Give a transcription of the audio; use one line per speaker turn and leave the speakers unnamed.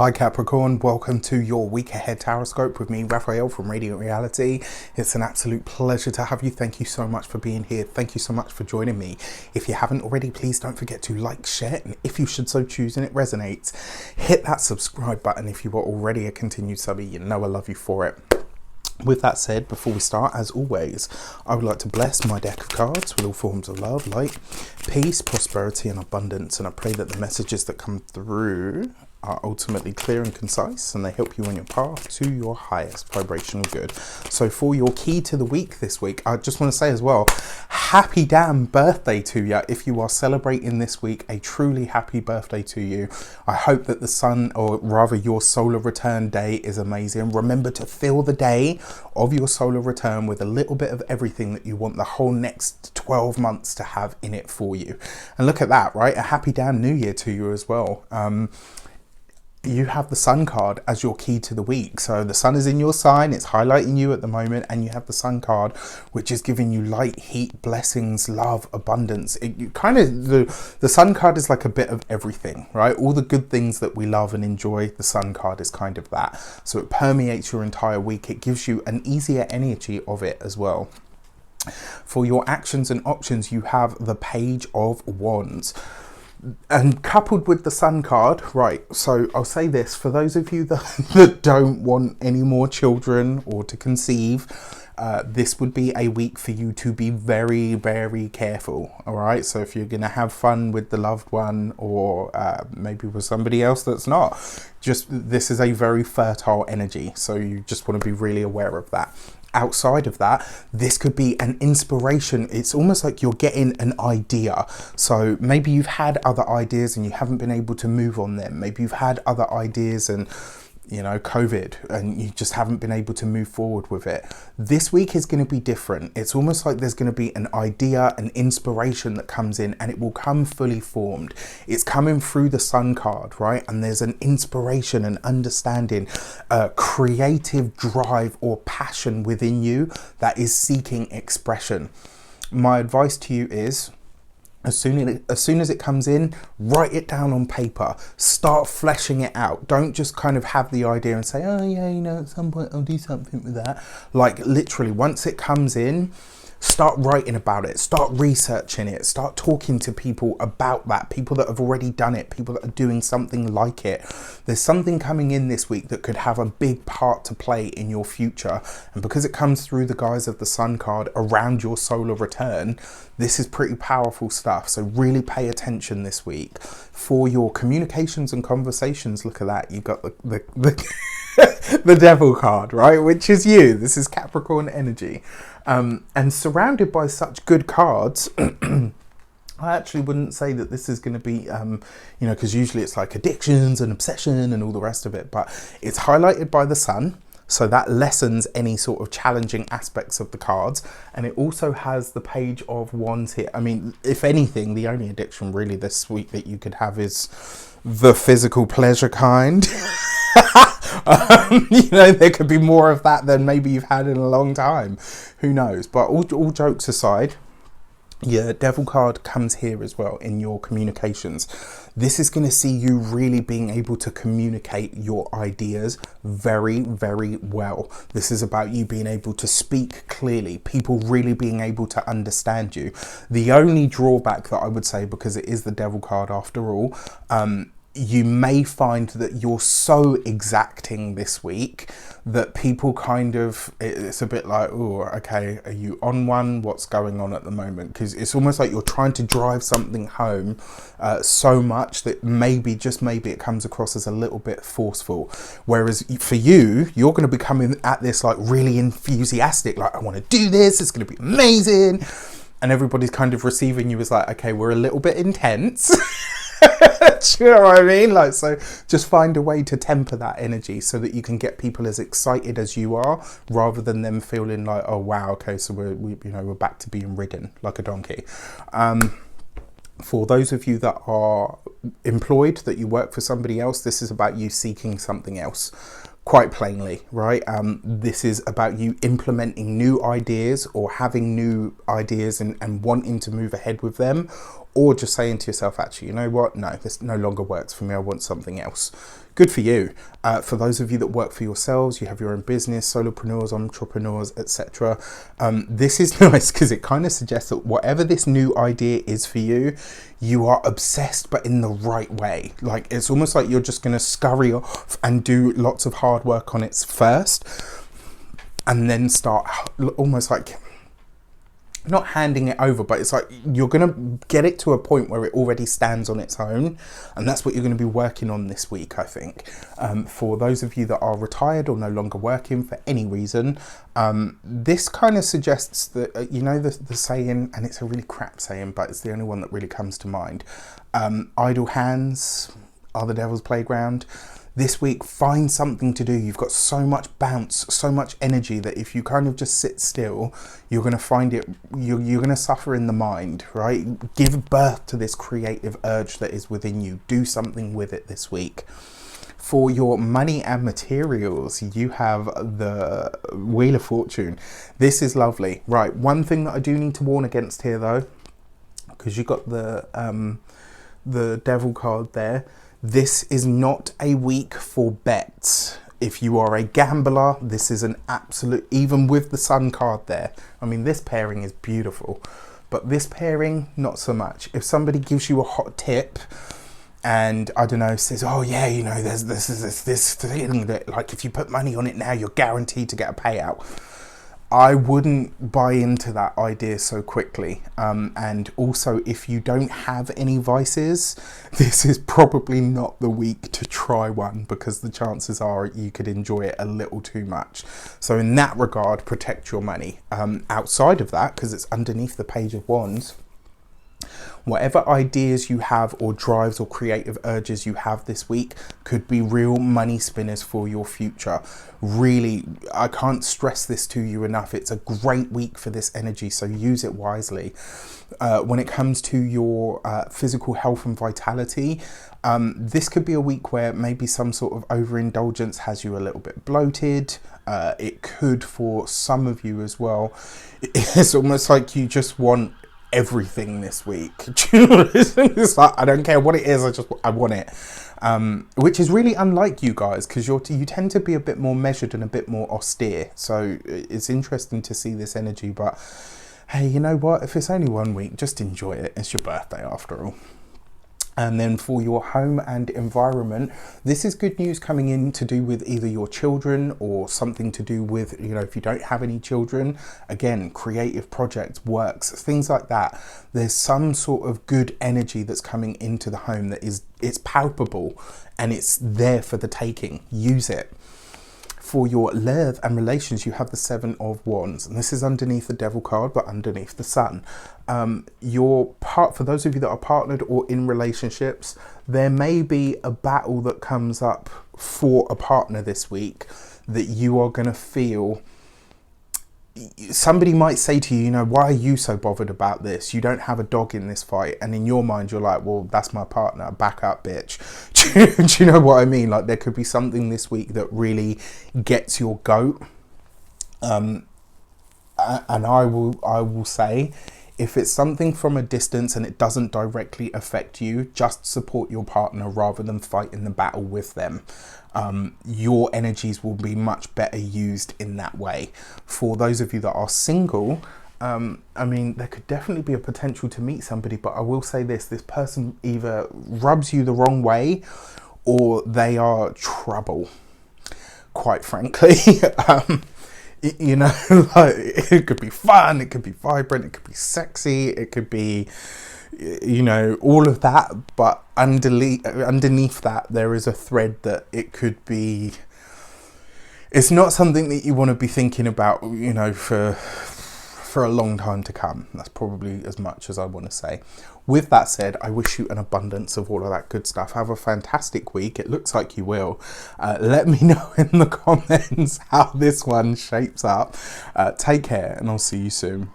Hi Capricorn, welcome to your week ahead tarot with me, Raphael from Reydiant Reality. It's an absolute pleasure to have you. Thank you so much for being here. Thank you so much for joining me. If you haven't already, please don't forget to like, share, and if you should so choose and it resonates, hit that subscribe button. If you are already a continued subby, you know I love you for it. With that said, before we start, as always, I would like to bless my deck of cards with all forms of love, light, peace, prosperity, and abundance. And I pray that the messages that come through are ultimately clear and concise, and they help you on your path to your highest vibrational good. So for your key to the week this week, I just want to say as well, happy damn birthday to you. If you are celebrating this week, a truly happy birthday to you. I hope that the sun, or rather your solar return day, is amazing. Remember to fill the day of your solar return with a little bit of everything that you want the whole next 12 months to have in it for you. And look at that, right? A happy damn new year to you as well. You have the sun card as your key to the week. So the sun is in your sign, it's highlighting you at the moment, and you have the sun card, which is giving you light, heat, blessings, love, abundance. The sun card is like a bit of everything, right? All the good things that we love and enjoy, the sun card is kind of that. So it permeates your entire week. It gives you an easier energy of it as well. For your actions and options, you have the Page of Wands. And coupled with the sun card, right, so I'll say this, for those of you that don't want any more children or to conceive, this would be a week for you to be very, very careful, all right? So if you're going to have fun with the loved one, or maybe with somebody else that's not, this is a very fertile energy, so you just want to be really aware of that. Outside of that, this could be an inspiration. It's almost like you're getting an idea. So maybe you've had other ideas and you haven't been able to move on them. Maybe you've had other ideas and, you know, COVID, and you just haven't been able to move forward with it. This week is going to be different. It's almost like there's going to be an idea, an inspiration that comes in, and it will come fully formed. It's coming through the sun card, right? And there's an inspiration, an understanding, a creative drive or passion within you that is seeking expression. My advice to you is, as soon as it comes in, write it down on paper. Start fleshing it out. Don't just kind of have the idea and say, oh yeah, you know, at some point I'll do something with that. Like literally, once it comes in, start writing about it, start researching it, start talking to people about that, people that have already done it, people that are doing something like it. There's something coming in this week that could have a big part to play in your future. And because it comes through the guise of the sun card around your solar return, this is pretty powerful stuff. So really pay attention this week. For your communications and conversations, look at that. You've got the the devil card, right? Which is you. This is Capricorn energy. And surrounded by such good cards, I actually wouldn't say that this is going to be, you know, because usually it's like addictions and obsession and all the rest of it, but it's highlighted by the sun. So that lessens any sort of challenging aspects of the cards. And it also has the Page of Wands here. I mean, if anything, the only addiction really this week that you could have is the physical pleasure kind. You know, there could be more of that than maybe you've had in a long time. Who knows? But all jokes aside, yeah, devil card comes here as well in your communications. This is going to see you really being able to communicate your ideas very, very well. This is about you being able to speak clearly, people really being able to understand you. The only drawback that I would say, because it is the devil card after all, you may find that you're so exacting this week that people kind of, it's a bit like, oh, okay, are you on one? What's going on at the moment? Because it's almost like you're trying to drive something home so much that maybe, just maybe, it comes across as a little bit forceful. Whereas for you, you're going to be coming at this like really enthusiastic, like, I want to do this, it's going to be amazing. And everybody's kind of receiving you as like, okay, we're a little bit intense. Do you know what I mean? Like, so just find a way to temper that energy so that you can get people as excited as you are, rather than them feeling like, oh wow, okay, so we're back to being ridden like a donkey. For those of you that are employed, that you work for somebody else, this is about you seeking something else. Quite plainly, right? This is about you implementing new ideas, or having new ideas and wanting to move ahead with them, or just saying to yourself, actually, you know what, no, this no longer works for me, I want something else. Good for you. For those of you that work for yourselves, you have your own business, solopreneurs, entrepreneurs, etc. This is nice because it kind of suggests that whatever this new idea is for you, you are obsessed, but in the right way. Like, it's almost like you're just going to scurry off and do lots of hard work on it first, and then start almost like, not handing it over, but it's like you're going to get it to a point where it already stands on its own, and that's what you're going to be working on this week, I think. For those of you that are retired or no longer working for any reason, this kind of suggests that, you know, the saying, and it's a really crap saying, but it's the only one that really comes to mind, idle hands are the devil's playground. This week, find something to do. You've got so much bounce, so much energy, that if you kind of just sit still, you're going to find it, you're going to suffer in the mind, right? Give birth to this creative urge that is within you. Do something with it this week. For your money and materials, you have the Wheel of Fortune. This is lovely. Right, one thing that I do need to warn against here, though, because you got the Devil card there. This is not a week for bets. If you are a gambler, this is an absolute, even with the Sun card there. I mean, this pairing is beautiful, but this pairing, not so much. If somebody gives you a hot tip and, I don't know, says, oh yeah, you know, there's this thing that, like, if you put money on it now, you're guaranteed to get a payout. I wouldn't buy into that idea so quickly. And also, if you don't have any vices, this is probably not the week to try one, because the chances are you could enjoy it a little too much. So in that regard, protect your money. Outside of that, because it's underneath the Page of Wands, whatever ideas you have or drives or creative urges you have this week could be real money spinners for your future. Really, I can't stress this to you enough. It's a great week for this energy, so use it wisely. When it comes to your physical health and vitality, this could be a week where maybe some sort of overindulgence has you a little bit bloated. It could, for some of you as well, it's almost like you just want everything this week. It's like, I don't care what it is, I want it. Which is really unlike you guys, because you tend to be a bit more measured and a bit more austere. So it's interesting to see this energy, but hey, you know what? If it's only 1 week, just enjoy it. It's your birthday after all. And then for your home and environment, this is good news coming in to do with either your children or something to do with, you know, if you don't have any children, again, creative projects, works, things like that. There's some sort of good energy that's coming into the home that it's palpable and it's there for the taking. Use it. For your love and relations, you have the Seven of Wands, and this is underneath the Devil card, but underneath the Sun. For those of you that are partnered or in relationships, there may be a battle that comes up for a partner this week that you are going to feel. Somebody might say to you, you know, why are you so bothered about this? You don't have a dog in this fight. And in your mind, you're like, well, that's my partner. Back up, bitch. Do you know what I mean? Like, there could be something this week that really gets your goat. And I will say, if it's something from a distance and it doesn't directly affect you, just support your partner rather than fight in the battle with them. Your energies will be much better used in that way. For those of you that are single, I mean, there could definitely be a potential to meet somebody, but I will say this person either rubs you the wrong way or they are trouble, quite frankly. You know, like, it could be fun, it could be vibrant, it could be sexy, it could be, you know, all of that, but underneath that there is a thread that it could be, it's not something that you want to be thinking about, you know, for a long time to come. That's probably as much as I want to say. With that said, I wish you an abundance of all of that good stuff. Have a fantastic week. It looks like you will. Let me know in the comments how this one shapes up. Take care, and I'll see you soon.